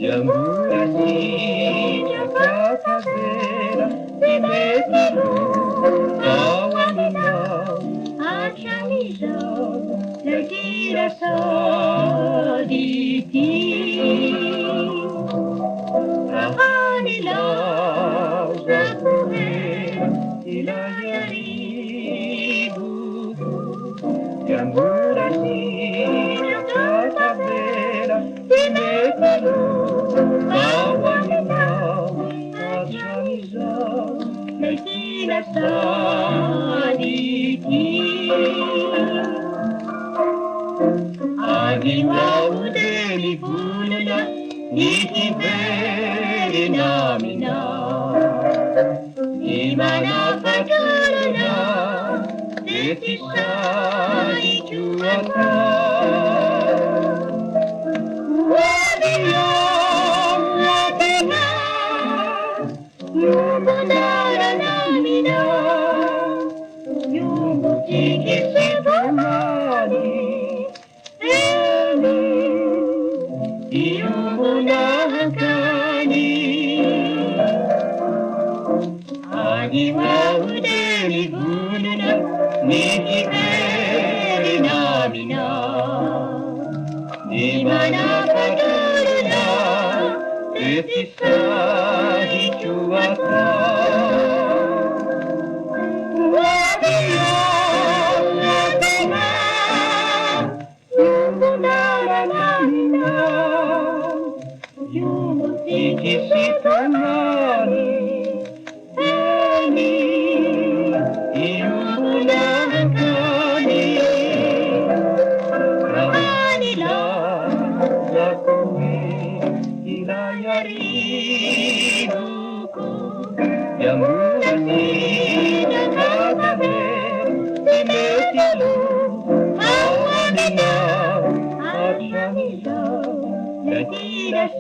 やむらし中風締め切る川にな아샤미죠 레지라서 리티 아하니라 자꾸해 이라야리 부부 야무라시 자자베라 디메키루 가와니나 아샤미죠 레지라서 리티 아기와 우대니 부르냐 니히베리 나미나 이마나 파주르냐 내티사이 주었다 와비야 와비나 누구나라 나미나 유무지기 세바마니 이유문학하니 아기와 우대니 부르나 니히베리 나미나 니마나 파주르나 뜻이사히 주었다 와비야 와비나 누구나라 나미나 유무지기 시터나니 애니 이유문학하니 아니라 야쿠에 이라야리 누구 야무라시 나가다베 디메티루 아와니나 아샤미자 레티라사리티